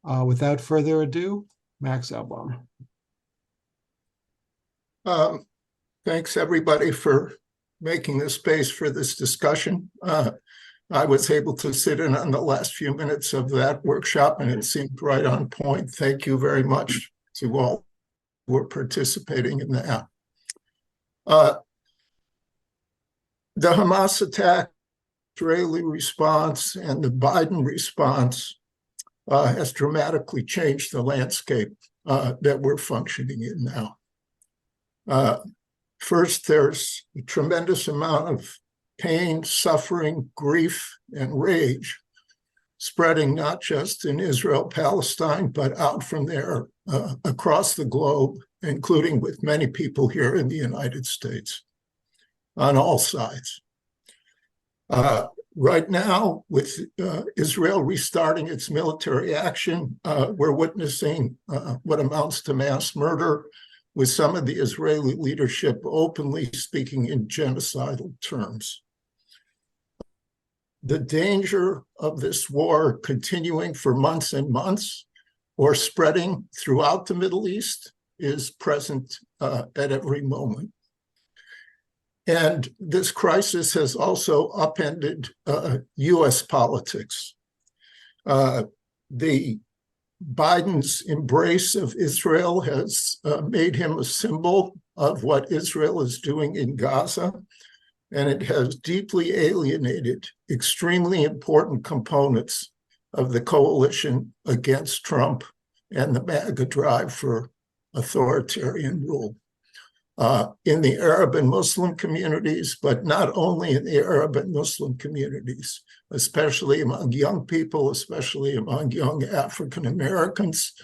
Without further ado, Max Elbaum. Thanks, everybody, for making the space for this discussion. I was able to sit in on the last few minutes of that workshop, and it seemed right on point. Thank you very much to all who are participating in that. The Hamas attack, Israeli response, and the Biden response has dramatically changed the landscape that we're functioning in now. First, there's a tremendous amount of pain, suffering, grief, and rage spreading not just in Israel, Palestine, but out from there across the globe, including with many people here in the United States on all sides. Right now, with Israel restarting its military action, we're witnessing what amounts to mass murder, with some of the Israeli leadership openly speaking in genocidal terms. The danger of this war continuing for months and months or spreading throughout the Middle East is present at every moment. And this crisis has also upended U.S. politics. Biden's embrace of Israel has made him a symbol of what Israel is doing in Gaza, and it has deeply alienated extremely important components of the coalition against Trump and the MAGA drive for authoritarian rule. In the Arab and Muslim communities, but not only in the Arab and Muslim communities, especially among young people, especially among young African Americans.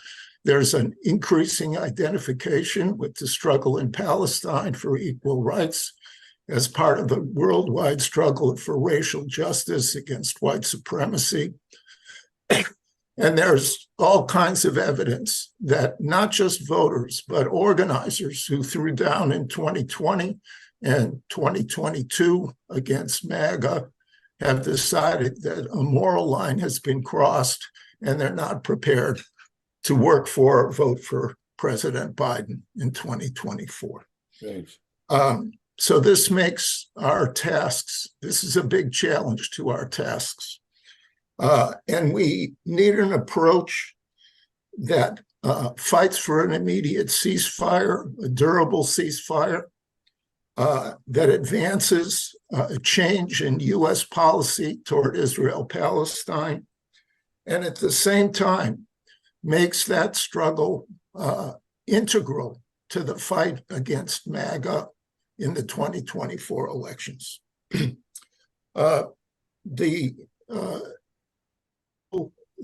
There's an increasing identification with the struggle in Palestine for equal rights as part of the worldwide struggle for racial justice against white supremacy. And there's all kinds of evidence that not just voters, but organizers who threw down in 2020 and 2022 against MAGA have decided that a moral line has been crossed and they're not prepared to work for or vote for President Biden in 2024. Thanks. So this makes our tasks, this is a big challenge to our tasks. And we need an approach that fights for an immediate ceasefire, a durable ceasefire, that advances a change in U.S. policy toward Israel-Palestine, and at the same time makes that struggle integral to the fight against MAGA in the 2024 elections.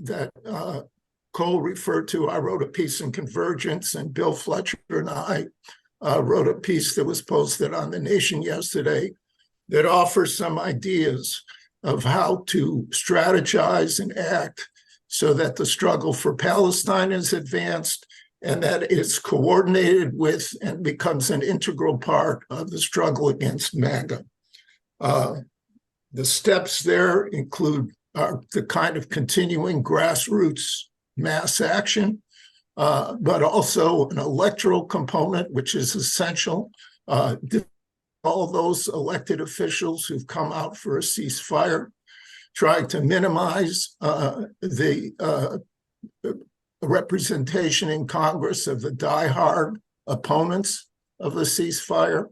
That Cole referred to, I wrote a piece in Convergence, and Bill Fletcher and I wrote a piece that was posted on The Nation yesterday that offers some ideas of how to strategize and act so that the struggle for Palestine is advanced and that it's coordinated with and becomes an integral part of the struggle against MAGA. The steps there include the kind of continuing grassroots mass action, but also an electoral component, which is essential. All those elected officials who've come out for a ceasefire, trying to minimize the representation in Congress of the diehard opponents of the ceasefire,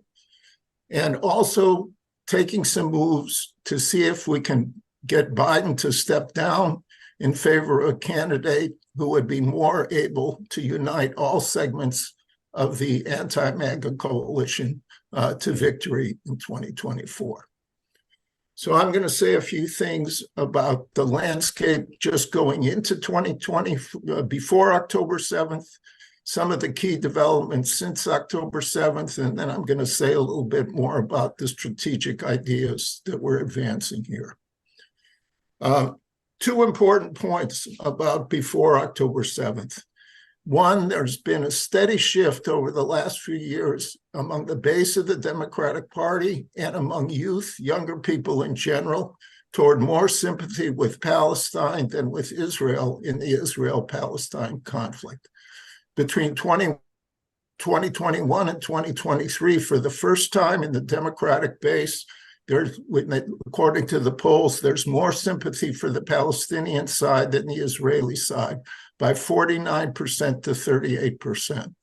and also taking some moves to see if we can get Biden to step down in favor of a candidate who would be more able to unite all segments of the anti-MAGA coalition to victory in 2024. So I'm going to say a few things about the landscape just going into 2020, before October 7th, some of the key developments since October 7th, and then I'm going to say a little bit more about the strategic ideas that we're advancing here. Two important points about before October 7th. One, there's been a steady shift over the last few years among the base of the Democratic Party and among youth, younger people in general, toward more sympathy with Palestine than with Israel in the Israel-Palestine conflict. Between 2021 and 2023, for the first time in the Democratic base, according to the polls, there's more sympathy for the Palestinian side than the Israeli side, by 49% to 38%.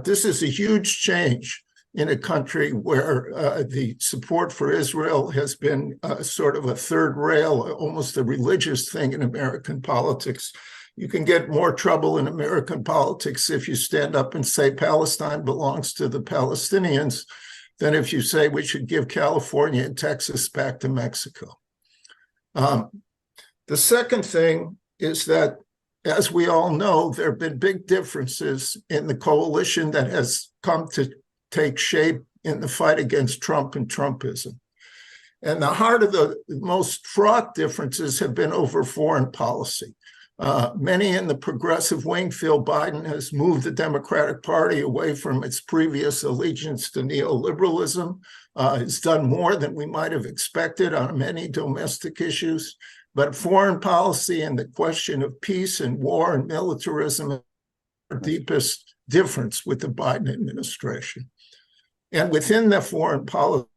This is a huge change in a country where the support for Israel has been sort of a third rail, almost a religious thing in American politics. You can get more trouble in American politics if you stand up and say Palestine belongs to the Palestinians than if you say we should give California and Texas back to Mexico. The second thing is that, as we all know, there have been big differences in the coalition that has come to take shape in the fight against Trump and Trumpism. And the heart of the most fraught differences have been over foreign policy. Many in the progressive wing feel Biden has moved the Democratic Party away from its previous allegiance to neoliberalism. It's done more than we might have expected on many domestic issues. But foreign policy and the question of peace and war and militarism are the deepest difference with the Biden administration. And within the foreign policy,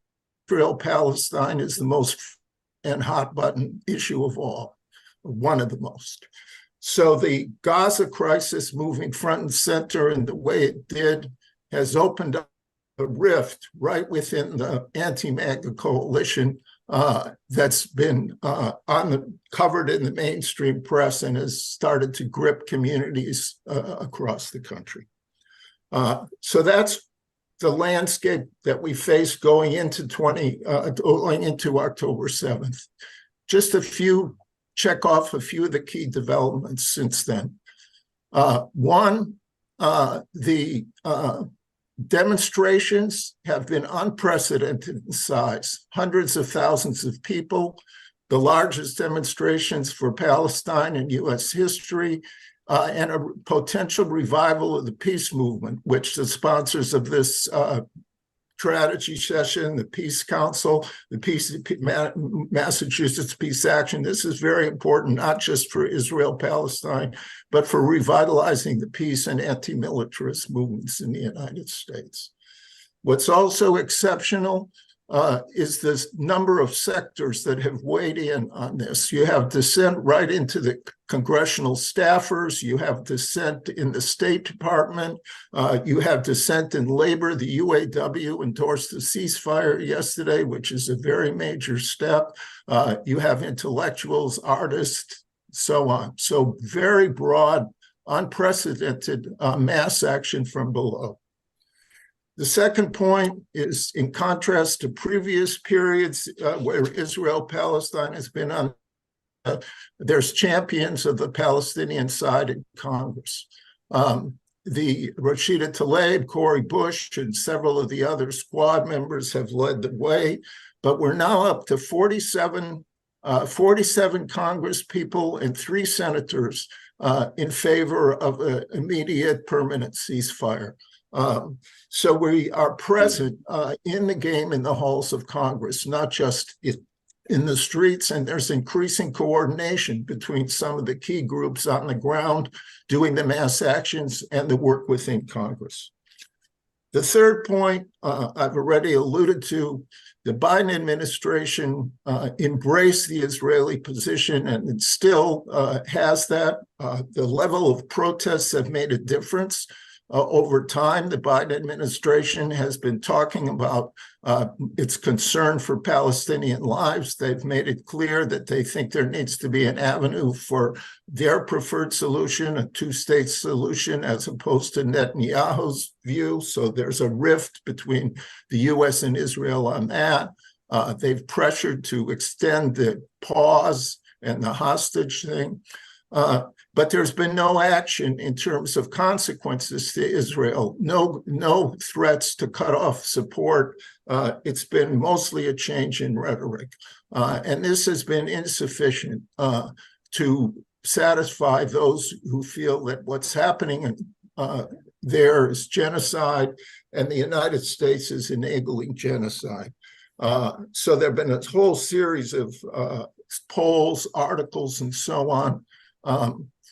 Israel-Palestine is the most and hot button issue of all, one of the most. So the Gaza crisis moving front and center in the way it did has opened up a rift right within the anti-MAGA coalition that's been covered in the mainstream press and has started to grip communities across the country. So that's the landscape that we face going into October 7th. Just check off a few of the key developments since then. One, the demonstrations have been unprecedented in size. Hundreds of thousands of people, the largest demonstrations for Palestine in U.S. history, and a potential revival of the peace movement, which the sponsors of this strategy session, the Peace Council, Massachusetts Peace Action. This is very important, not just for Israel-Palestine, but for revitalizing the peace and anti-militarist movements in the United States. What's also exceptional is this number of sectors that have weighed in on this. You have dissent right into the congressional staffers. You have dissent in the State Department. You have dissent in labor. The UAW endorsed the ceasefire yesterday, which is a very major step. You have intellectuals, artists, so on. So very broad, unprecedented mass action from below. The second point is, in contrast to previous periods where Israel-Palestine has been on, there's champions of the Palestinian side in Congress. The Rashida Tlaib, Cori Bush, and several of the other squad members have led the way, but we're now up to 47 Congress people and 3 senators in favor of an immediate permanent ceasefire. So we are present in the game in the halls of Congress, not just in the streets, and there's increasing coordination between some of the key groups on the ground doing the mass actions and the work within Congress. The third point I've already alluded to, the Biden administration embraced the Israeli position, and it still has that. The level of protests have made a difference. Over time, the Biden administration has been talking about its concern for Palestinian lives. They've made it clear that they think there needs to be an avenue for their preferred solution, a two-state solution, as opposed to Netanyahu's view. So there's a rift between the U.S. and Israel on that. They've pressured to extend the pause and the hostage thing. But there's been no action in terms of consequences to Israel, no threats to cut off support. It's been mostly a change in rhetoric. And this has been insufficient to satisfy those who feel that what's happening there is genocide and the United States is enabling genocide. So there have been a whole series of polls, articles, and so on.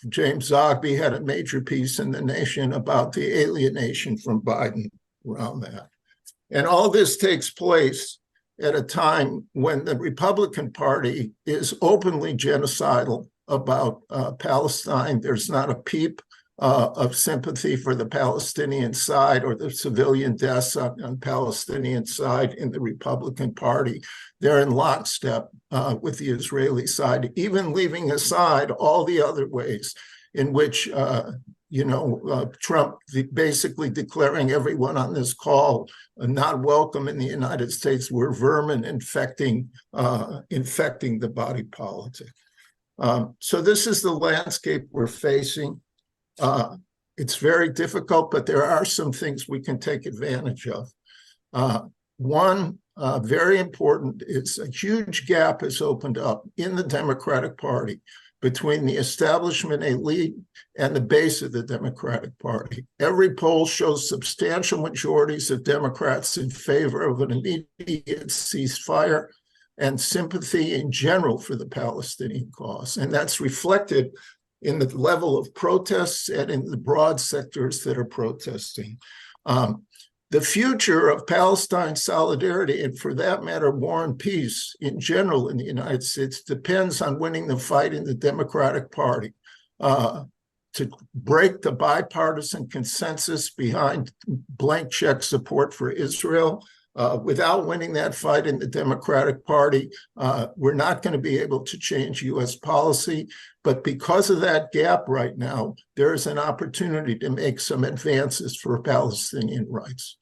James Zogby had a major piece in The Nation about the alienation from Biden around that. And all this takes place at a time when the Republican Party is openly genocidal about Palestine. There's not a peep of sympathy for the Palestinian side or the civilian deaths on Palestinian side in the Republican Party. They're in lockstep with the Israeli side, even leaving aside all the other ways in which Trump basically declaring everyone on this call not welcome in the United States. We're vermin infecting the body politic. So this is the landscape we're facing. It's very difficult, but there are some things we can take advantage of. One, very important, is a huge gap has opened up in the Democratic Party between the establishment elite and the base of the Democratic Party. Every poll shows substantial majorities of Democrats in favor of an immediate ceasefire and sympathy in general for the Palestinian cause. And that's reflected in the level of protests and in the broad sectors that are protesting. The future of Palestine solidarity, and for that matter, war and peace in general in the United States, depends on winning the fight in the Democratic Party to break the bipartisan consensus behind blank check support for Israel. Without winning that fight in the Democratic Party, we're not going to be able to change U.S. policy. But because of that gap right now, there is an opportunity to make some advances for Palestinian rights.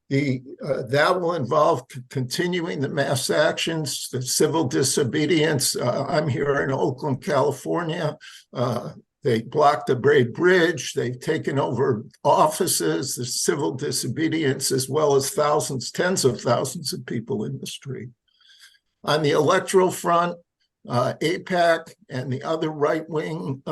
That will involve continuing the mass actions, the civil disobedience. I'm here in Oakland, California. They blocked the Bay Bridge. They've taken over offices, the civil disobedience, as well as thousands, tens of thousands of people in the street. On the electoral front, AIPAC and the other right-wing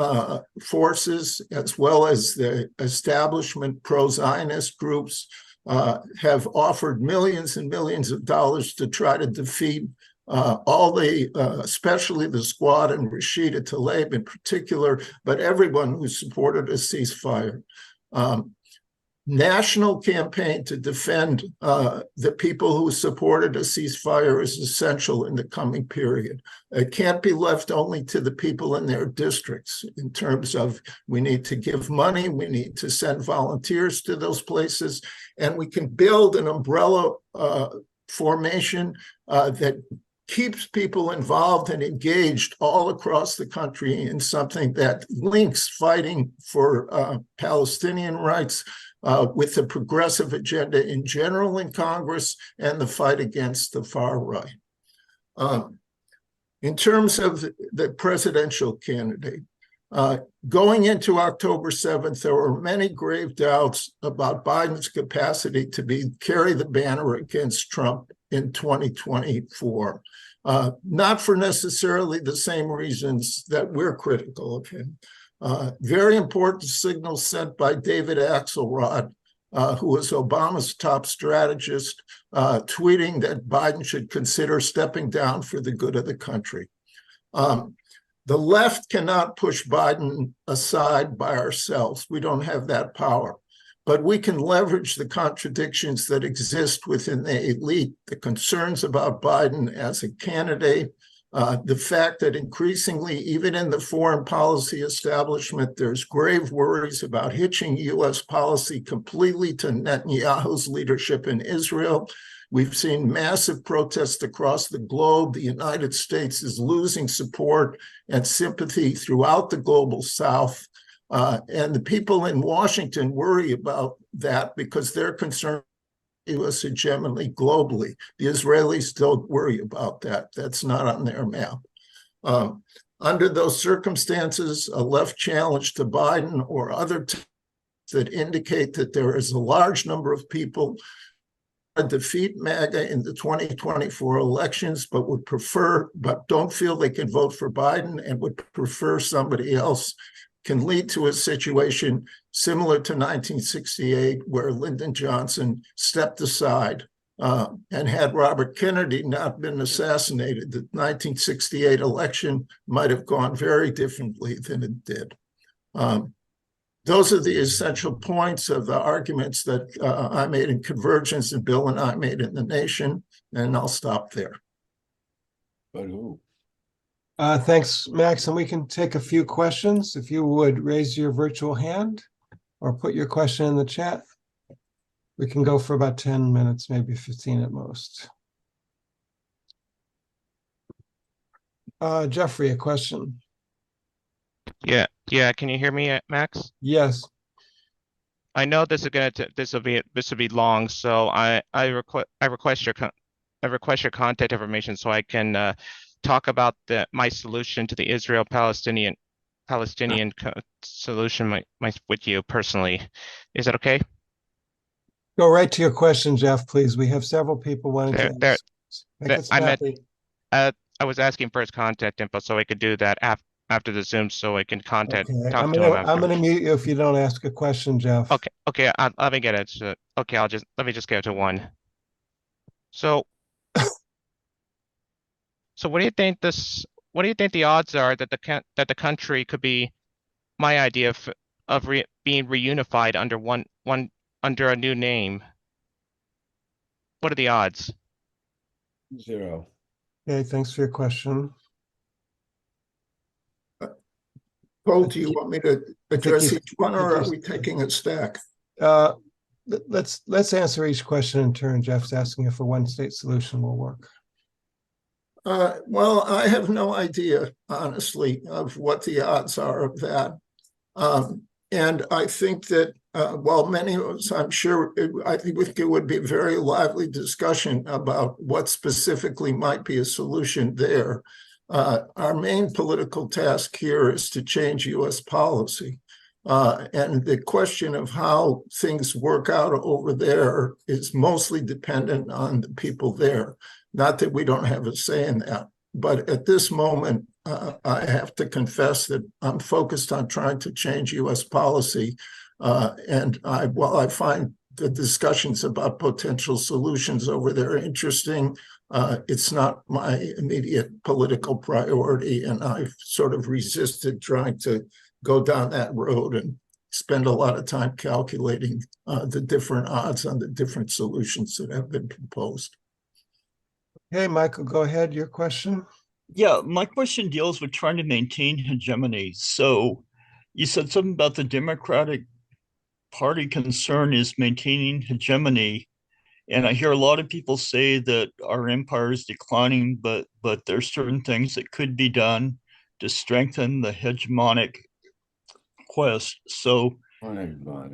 forces, as well as the establishment pro-Zionist groups, have offered millions and millions of dollars to try to defeat especially the Squad and Rashida Tlaib in particular, but everyone who supported a ceasefire. National campaign to defend the people who supported a ceasefire is essential in the coming period. It can't be left only to the people in their districts in terms of we need to give money, we need to send volunteers to those places, and we can build an umbrella formation that keeps people involved and engaged all across the country in something that links fighting for Palestinian rights with the progressive agenda in general in Congress and the fight against the far right. In terms of the presidential candidate, going into October 7th, there were many grave doubts about Biden's capacity to carry the banner against Trump in 2024. Not for necessarily the same reasons that we're critical of him. Very important signal sent by David Axelrod, who was Obama's top strategist, tweeting that Biden should consider stepping down for the good of the country. The left cannot push Biden aside by ourselves. We don't have that power. But we can leverage the contradictions that exist within the elite, the concerns about Biden as a candidate, the fact that increasingly, even in the foreign policy establishment, there's grave worries about hitching U.S. policy completely to Netanyahu's leadership in Israel. We've seen massive protests across the globe. The United States is losing support and sympathy throughout the global South. And the people in Washington worry about that because they're concerned with U.S. hegemony globally. The Israelis don't worry about that. That's not on their map. Under those circumstances, a left challenge to Biden or other that indicate that there is a large number of people who defeat MAGA in the 2024 elections, but don't feel they can vote for Biden and would prefer somebody else, can lead to a situation similar to 1968, where Lyndon Johnson stepped aside And had Robert Kennedy not been assassinated, the 1968 election might have gone very differently than it did. Those are the essential points of the arguments that I made in Convergence and Bill and I made in The Nation, and I'll stop there. But who? Thanks, Max. And we can take a few questions. If you would raise your virtual hand or put your question in the chat. We can go for about 10 minutes, maybe 15 at most. Jeffrey, a question. Yeah. Can you hear me, Max? Yes. I know this will be long, so I request your contact information so I can talk about my solution to the Israel-Palestinian solution with you personally. Is that okay? Go right to your question, Jeff, please. We have several people wanting to ask. Make it snappy. I was asking for his contact info so I could do that after the Zoom, so I can talk to him after. I'm gonna mute you if you don't ask a question, Jeff. Okay. Let me get it. Okay, let me just get to one. So what do you think the odds are that the country could be my idea of being reunified under a new name? What are the odds? 0. Okay, thanks for your question. Cole, do you want me to address each one, or are we taking a stack? Let's answer each question in turn. Jeff's asking if a one-state solution will work. Well, I have no idea, honestly, of what the odds are of that. And I think that while many of us, I'm sure, I think it would be a very lively discussion about what specifically might be a solution there. Our main political task here is to change U.S. policy. And the question of how things work out over there is mostly dependent on the people there. Not that we don't have a say in that. But at this moment, I have to confess that I'm focused on trying to change U.S. policy. And while I find the discussions about potential solutions over there interesting, it's not my immediate political priority. And I've sort of resisted trying to go down that road and spend a lot of time calculating the different odds on the different solutions that have been proposed. Okay, Michael, go ahead. Your question. Yeah, my question deals with trying to maintain hegemony. So you said something about the Democratic Party concern is maintaining hegemony. And I hear a lot of people say that our empire is declining, but there's certain things that could be done to strengthen the hegemonic quest. So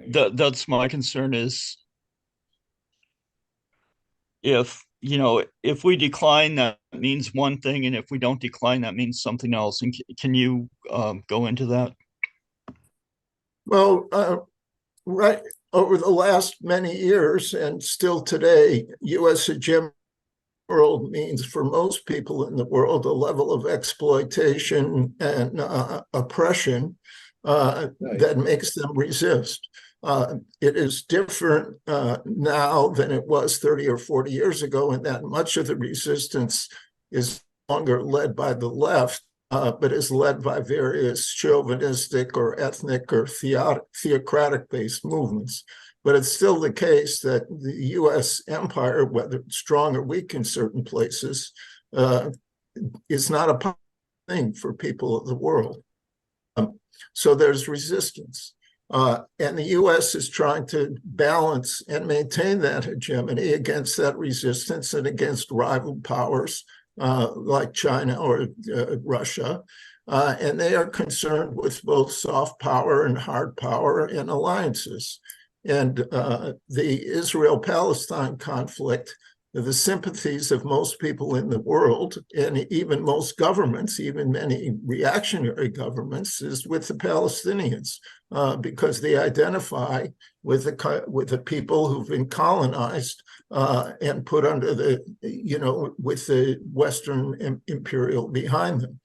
that's my concern is if we decline, that means one thing, and if we don't decline, that means something else. And can you go into that? Well, right over the last many years and still today, U.S. hegemony world means for most people in the world a level of exploitation and oppression that makes them resist. It is different now than it was 30 or 40 years ago, in that much of the resistance is no longer led by the left, but is led by various chauvinistic or ethnic or theocratic-based movements. But it's still the case that the U.S. empire, whether it's strong or weak in certain places, is not a popular thing for people of the world. So there's resistance. And the U.S. is trying to balance and maintain that hegemony against that resistance and against rival powers like China or Russia. And they are concerned with both soft power and hard power and alliances. And the Israel-Palestine conflict, the sympathies of most people in the world, and even most governments, even many reactionary governments, is with the Palestinians because they identify with the people who've been colonized and put under with the Western imperial behind them.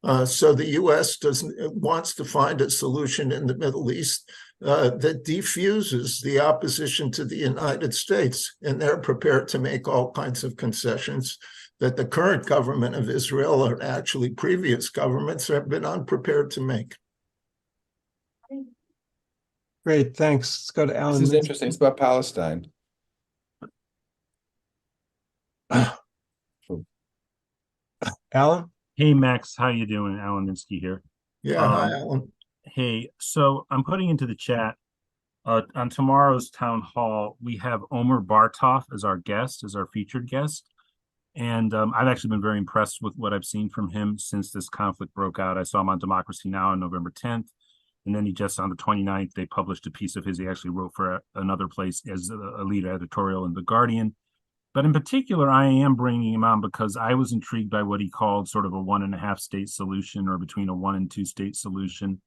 So the U.S. wants to find a solution in the Middle East that defuses the opposition to the United States, and they're prepared to make all kinds of concessions that the current government of Israel, or actually previous governments, have been unprepared to make. Great, thanks. Let's go to Alan. This is interesting. It's about Palestine. Alan? Hey Max, how you doing? Alan Minsky here. Yeah, hi, Alan. Hey, so I'm putting into the chat on tomorrow's town hall, we have Omer Bartov as our guest, as our featured guest. And I've actually been very impressed with what I've seen from him since this conflict broke out. I saw him on Democracy Now! On November 10th. And then he just on the 29th, they published a piece of his. He actually wrote for another place as a lead editorial in The Guardian. But in particular, I am bringing him on because I was intrigued by what he called sort of a 1.5 state solution, or between a 1 and 2 state solution,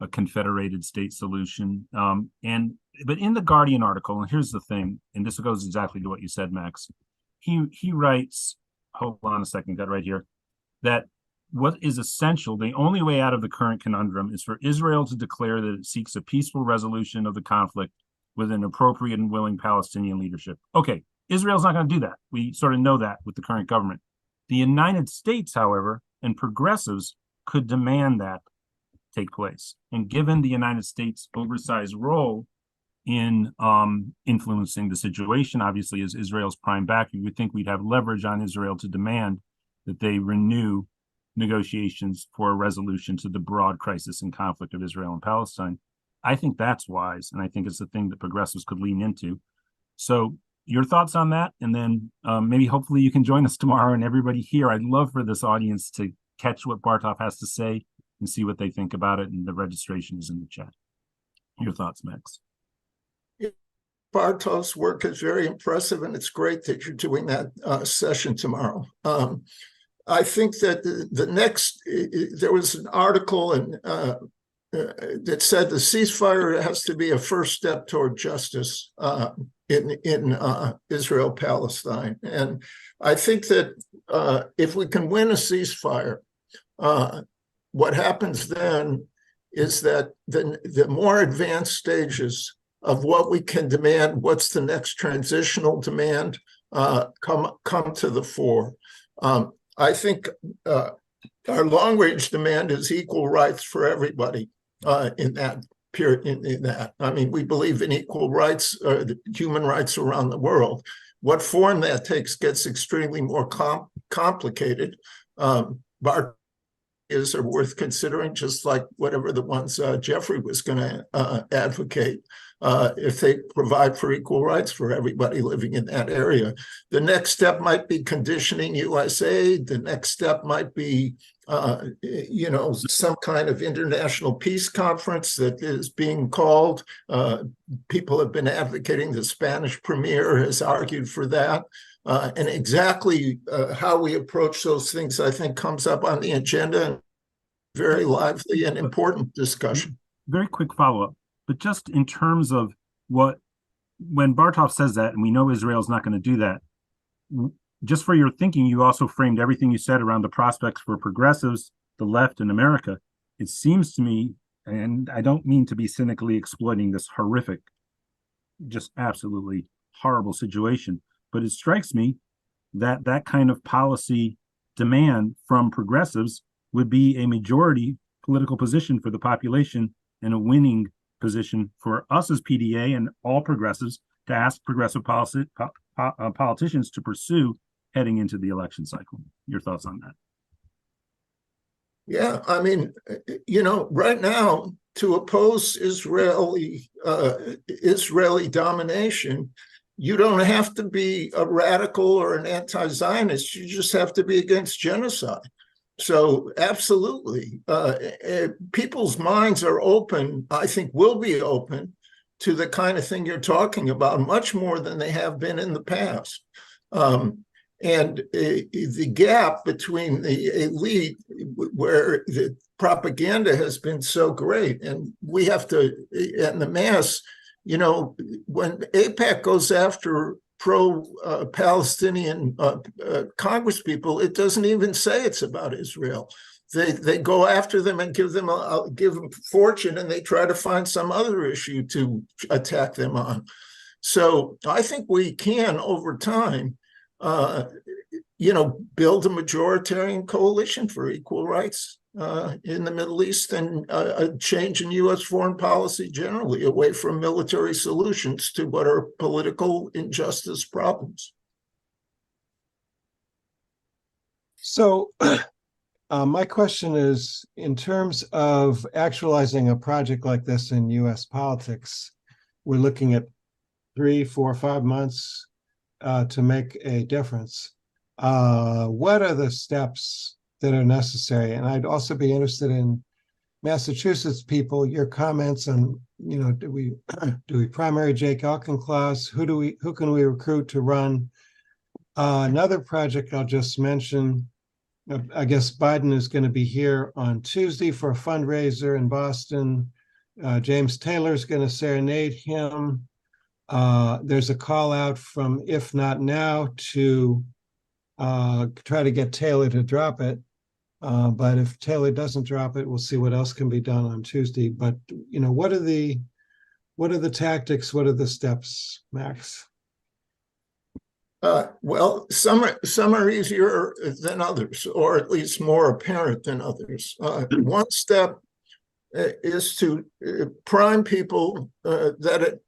a confederated state solution. But in the Guardian article, and here's the thing, and this goes exactly to what you said, Max. He writes, hold on a second, got it right here, that what is essential, the only way out of the current conundrum is for Israel to declare that it seeks a peaceful resolution of the conflict with an appropriate and willing Palestinian leadership. Okay, Israel's not going to do that. We sort of know that with the current government. The United States, however, and progressives could demand that take place. And given the United States' oversized role in influencing the situation, obviously, as Israel's prime backer, you would think we'd have leverage on Israel to demand that they renew negotiations for a resolution to the broad crisis and conflict of Israel and Palestine. I think that's wise, and I think it's the thing that progressives could lean into. So your thoughts on that, and then maybe hopefully you can join us tomorrow, and everybody here. I'd love for this audience to catch what Bartov has to say and see what they think about it, and the registration is in the chat. Your thoughts, Max? Bartov's work is very impressive, and it's great that you're doing that session tomorrow. I think that the next, there was an article that said the ceasefire has to be a first step toward justice in Israel-Palestine. And I think that if we can win a ceasefire, what happens then is that the more advanced stages of what we can demand, what's the next transitional demand, come to the fore. I think our long-range demand is equal rights for everybody in that period. In that, I mean, we believe in equal rights, human rights around the world. What form that takes gets extremely more complicated. Is are worth considering, just like whatever the ones Jeffrey was going to advocate, if they provide for equal rights for everybody living in that area. The next step might be conditioning U.S. aid. The next step might be, some kind of international peace conference that is being called. People have been advocating. The Spanish premier has argued for that. And exactly how we approach those things, I think, comes up on the agenda. Very lively and important discussion. Very quick follow-up, but just in terms of when Bartov says that, and we know Israel's not going to do that, just for your thinking, you also framed everything you said around the prospects for progressives, the left, in America. It seems to me, and I don't mean to be cynically exploiting this horrific, just absolutely horrible situation, but it strikes me that that kind of policy demand from progressives would be a majority political position for the population and a winning position for us as PDA and all progressives to ask progressive politicians to pursue heading into the election cycle. Your thoughts on that? Yeah, I mean, right now, to oppose Israeli domination, you don't have to be a radical or an anti-Zionist. You just have to be against genocide. So absolutely, people's minds are open, I think will be open to the kind of thing you're talking about, much more than they have been in the past. And the gap between the elite, where the propaganda has been so great, and we have to, and the mass, when AIPAC goes after pro-Palestinian congresspeople, it doesn't even say it's about Israel. they go after them and give them fortune, and they try to find some other issue to attack them on. So I think we can, over time, build a majoritarian coalition for equal rights in the Middle East, and a change in U.S. foreign policy generally, away from military solutions to what are political injustice problems. So my question is, in terms of actualizing a project like this in U.S. politics, we're looking at 3, 4, 5 months to make a difference. What are the steps that are necessary? And I'd also be interested in Massachusetts people, your comments on, do we primary Jake Auchincloss? Who can we recruit to run? Another project I'll just mention, I guess Biden is going to be here on Tuesday for a fundraiser in Boston. James Taylor is going to serenade him. There's a call out from If Not Now to try to get Taylor to drop it. But if Taylor doesn't drop it, we'll see what else can be done on Tuesday. But, what are the tactics? What are the steps, Max? Well, some are easier than others, or at least more apparent than others. One step is to prime people that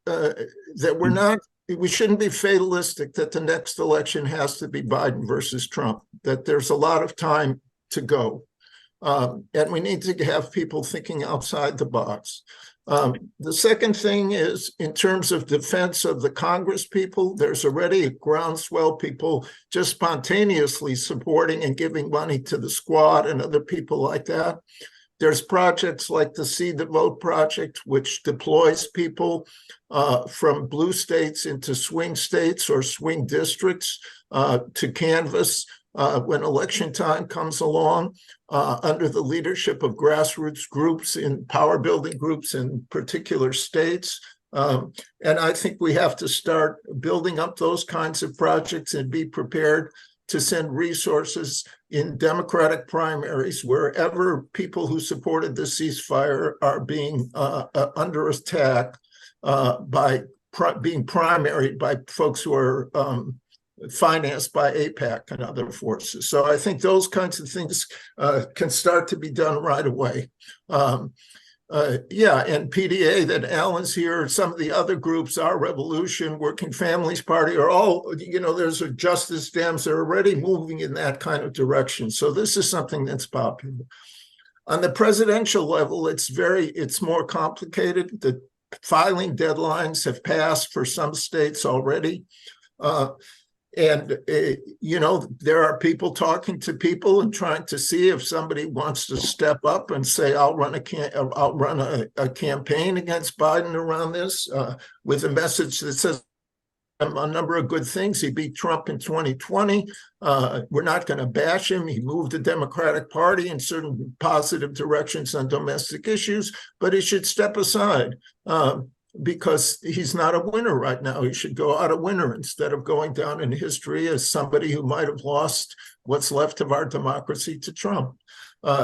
we shouldn't be fatalistic that the next election has to be Biden versus Trump, that there's a lot of time to go. And we need to have people thinking outside the box. The second thing is, in terms of defense of the Congress people, there's already a groundswell, people just spontaneously supporting and giving money to the Squad and other people like that. There's projects like the Seed the Vote project, which deploys people from blue states into swing states or swing districts to canvass when election time comes along, under the leadership of grassroots groups in power building groups in particular states. And I think we have to start building up those kinds of projects and be prepared to send resources in Democratic primaries wherever people who supported the ceasefire are being under attack by being primaried by folks who are financed by AIPAC and other forces. So I think those kinds of things can start to be done right away. And PDA, that Alan's here, some of the other groups, Our Revolution, Working Families Party, are all, there's a Justice Dems that are already moving in that kind of direction. So this is something that's popular. On the presidential level, it's more complicated. The filing deadlines have passed for some states already. And there are people talking to people and trying to see if somebody wants to step up and say, I'll run a campaign against Biden around this with a message that says a number of good things. He beat Trump in 2020. We're not going to bash him. He moved the Democratic Party in certain positive directions on domestic issues, but he should step aside. Because he's not a winner right now. He should go out a winner instead of going down in history as somebody who might have lost what's left of our democracy to Trump.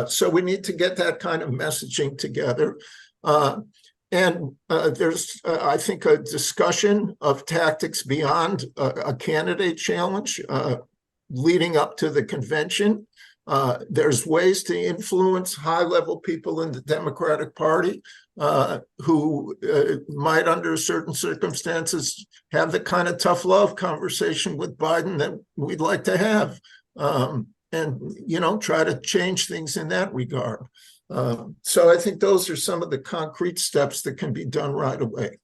So we need to get that kind of messaging together. And there's, I think, a discussion of tactics beyond a candidate challenge leading up to the convention. There's ways to influence high-level people in the Democratic Party who might, under certain circumstances, have the kind of tough love conversation with Biden that we'd like to have, and try to change things in that regard. So I think those are some of the concrete steps that can be done right away.